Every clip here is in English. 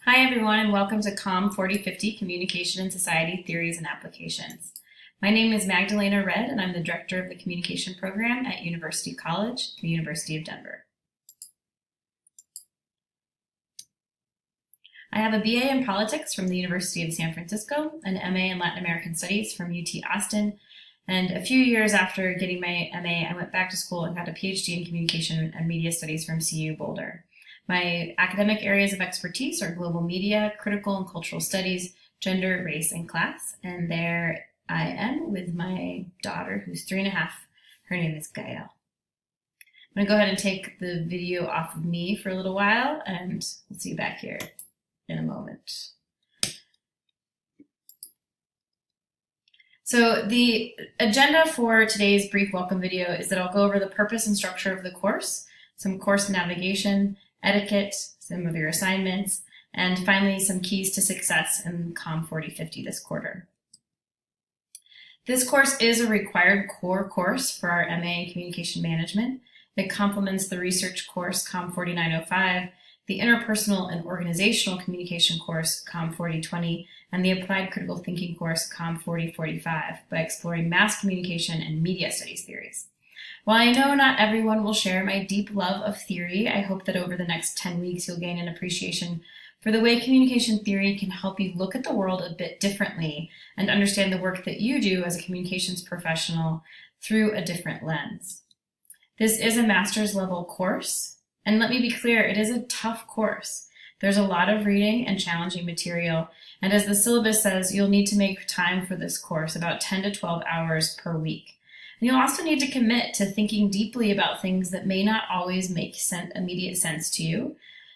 Hi everyone and welcome to COMM 4050 Communication and Society Theories and Applications. My name is Magdalena Red and I'm the Director of the Communication Program at University College, the University of Denver. I have a BA in Politics from the University of San Francisco, an MA in Latin American Studies from UT Austin, and a few years after getting my MA, I went back to school and got a PhD in Communication and Media Studies from CU Boulder. My academic areas of expertise are global media, critical and cultural studies, gender, race, and class. And there I am with my daughter, who's 3.5. Her name is Gael. I'm going to go ahead and take the video off of me for a little while, and we'll see you back here in a moment. So the agenda for today's brief welcome video is that I'll go over the purpose and structure of the course, some course navigation, etiquette, some of your assignments, and finally some keys to success in COMM 4050 this quarter. This course is a required core course for our MA in Communication Management. It complements the research course COMM 4905, the interpersonal and organizational communication course COMM 4020, and the applied critical thinking course COMM 4045 by exploring mass communication and media studies theories. While I know not everyone will share my deep love of theory, I hope that over the next 10 weeks you'll gain an appreciation for the way communication theory can help you look at the world a bit differently and understand the work that you do as a communications professional through a different lens. This is a master's level course, and let me be clear, it is a tough course. There's a lot of reading and challenging material, and as the syllabus says, you'll need to make time for this course, about 10 to 12 hours per week. And you'll also need to commit to thinking deeply about things that may not always make immediate sense to you.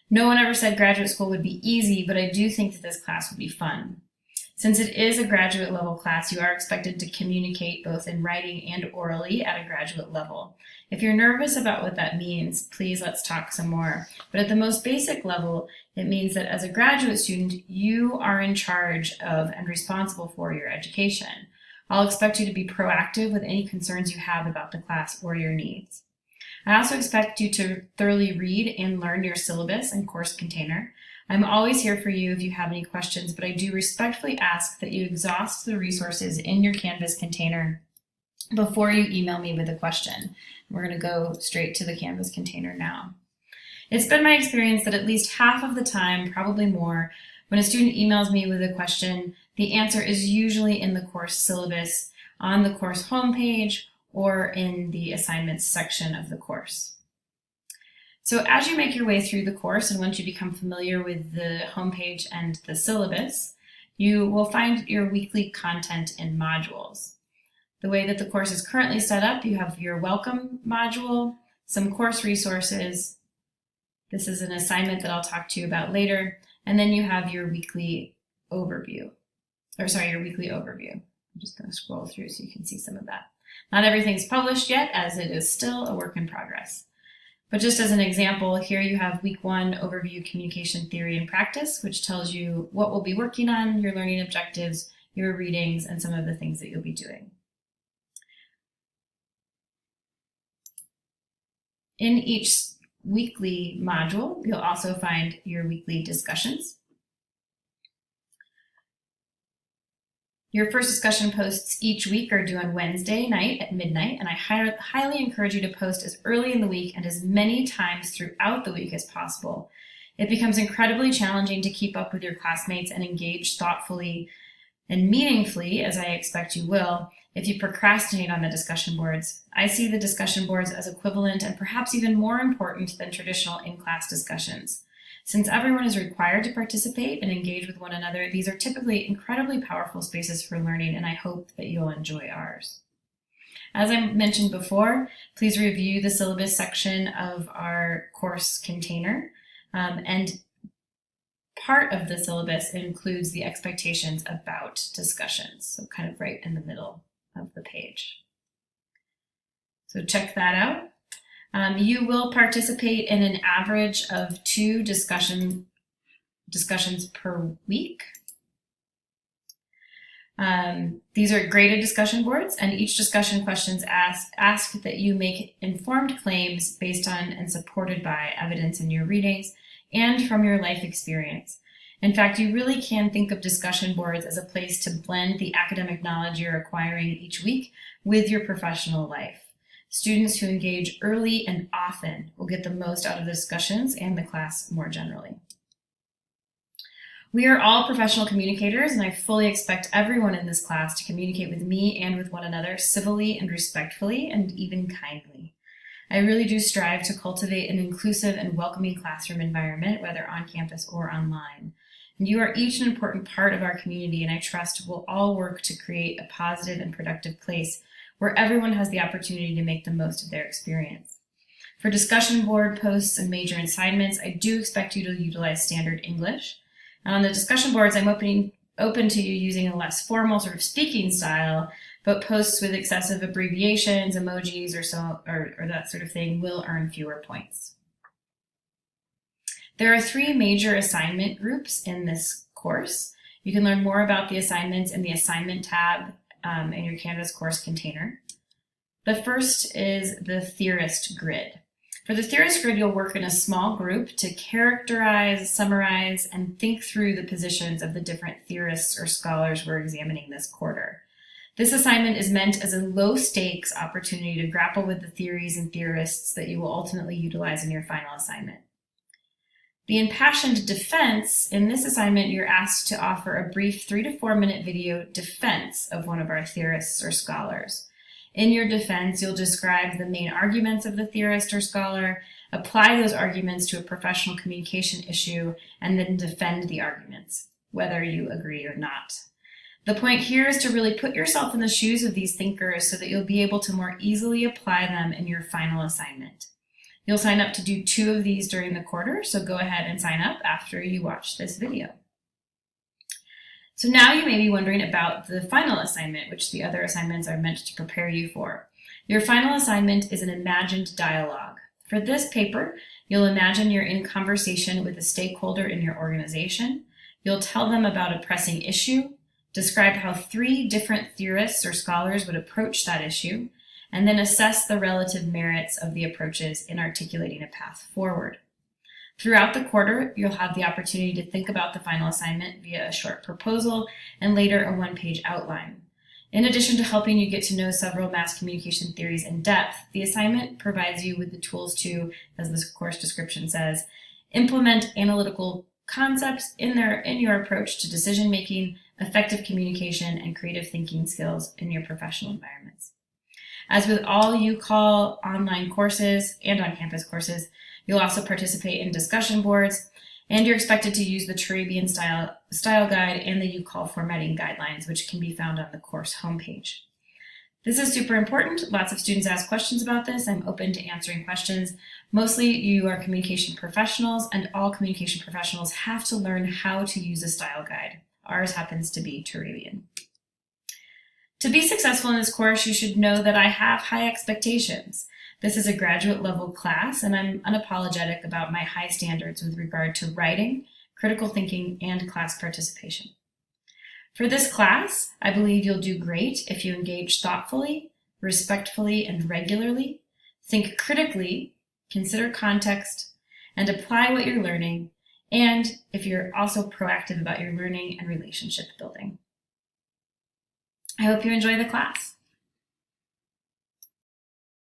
No one ever said graduate school would be easy, but I do think that this class would be fun. Since it is a graduate level class, you are expected to communicate both in writing and orally at a graduate level. If you're nervous about what that means, please let's talk some more. But at the most basic level, it means that as a graduate student, you are in charge of and responsible for your education. I'll expect you to be proactive with any concerns you have about the class or your needs. I also expect you to thoroughly read and learn your syllabus and course container. I'm always here for you if you have any questions, but I do respectfully ask that you exhaust the resources in your Canvas container before you email me with a question. We're going to go straight to the Canvas container now. It's been my experience that at least half of the time, probably more, when a student emails me with a question, the answer is usually in the course syllabus, on the course homepage, or in the assignments section of the course. So as you make your way through the course and once you become familiar with the homepage and the syllabus, you will find your weekly content in modules. The way that the course is currently set up, you have your welcome module, some course resources. This is an assignment that I'll talk to you about later. And then you have your weekly overview. I'm just going to scroll through so you can see some of that. Not everything's published yet, as it is still a work in progress. But just as an example, here you have week 1 overview communication theory and practice, which tells you what we'll be working on, your learning objectives, your readings, and some of the things that you'll be doing. In each weekly module, you'll also find your weekly discussions. Your first discussion posts each week are due on Wednesday night at midnight, and I highly encourage you to post as early in the week and as many times throughout the week as possible. It becomes incredibly challenging to keep up with your classmates and engage thoughtfully and meaningfully, as I expect you will, if you procrastinate on the discussion boards. I see the discussion boards as equivalent and perhaps even more important than traditional in-class discussions. Since everyone is required to participate and engage with one another, these are typically incredibly powerful spaces for learning, and I hope that you'll enjoy ours. As I mentioned before, please review the syllabus section of our course container, and part of the syllabus includes the expectations about discussions, so kind of right in the middle of the page. So check that out. You will participate in an average of 2 discussions per week. These are graded discussion boards, and each discussion questions ask that you make informed claims based on and supported by evidence in your readings and from your life experience. In fact, you really can think of discussion boards as a place to blend the academic knowledge you're acquiring each week with your professional life. Students who engage early and often will get the most out of the discussions and the class more generally. We are all professional communicators, and I fully expect everyone in this class to communicate with me and with one another civilly and respectfully and even kindly. I really do strive to cultivate an inclusive and welcoming classroom environment, whether on campus or online. And you are each an important part of our community, and I trust we'll all work to create a positive and productive place where everyone has the opportunity to make the most of their experience. For discussion board posts and major assignments, I do expect you to utilize standard English. And on the discussion boards, I'm open to you using a less formal sort of speaking style, but posts with excessive abbreviations, emojis, or that sort of thing will earn fewer points. There are 3 major assignment groups in this course. You can learn more about the assignments in the assignment tab in your Canvas course container. The first is the theorist grid. For the theorist grid, you'll work in a small group to characterize, summarize, and think through the positions of the different theorists or scholars we're examining this quarter. This assignment is meant as a low-stakes opportunity to grapple with the theories and theorists that you will ultimately utilize in your final assignment. The impassioned defense, in this assignment, you're asked to offer a brief 3 to 4 minute video defense of one of our theorists or scholars. In your defense, you'll describe the main arguments of the theorist or scholar, apply those arguments to a professional communication issue, and then defend the arguments, whether you agree or not. The point here is to really put yourself in the shoes of these thinkers so that you'll be able to more easily apply them in your final assignment. You'll sign up to do 2 of these during the quarter, so go ahead and sign up after you watch this video. So now you may be wondering about the final assignment, which the other assignments are meant to prepare you for. Your final assignment is an imagined dialogue. For this paper, you'll imagine you're in conversation with a stakeholder in your organization. You'll tell them about a pressing issue, describe how 3 different theorists or scholars would approach that issue, and then assess the relative merits of the approaches in articulating a path forward. Throughout the quarter, you'll have the opportunity to think about the final assignment via a short proposal and later a 1-page outline. In addition to helping you get to know several mass communication theories in depth, the assignment provides you with the tools to, as the course description says, implement analytical concepts in your approach to decision-making, effective communication, and creative thinking skills in your professional environments. As with all UCall online courses and on-campus courses, you'll also participate in discussion boards, and you're expected to use the Turabian style guide and the UCall formatting guidelines, which can be found on the course homepage. This is super important. Lots of students ask questions about this. I'm open to answering questions. Mostly you are communication professionals, and all communication professionals have to learn how to use a style guide. Ours happens to be Turabian. To be successful in this course, you should know that I have high expectations. This is a graduate level class, and I'm unapologetic about my high standards with regard to writing, critical thinking, and class participation. For this class, I believe you'll do great if you engage thoughtfully, respectfully, and regularly, think critically, consider context, and apply what you're learning, and if you're also proactive about your learning and relationship building. I hope you enjoy the class.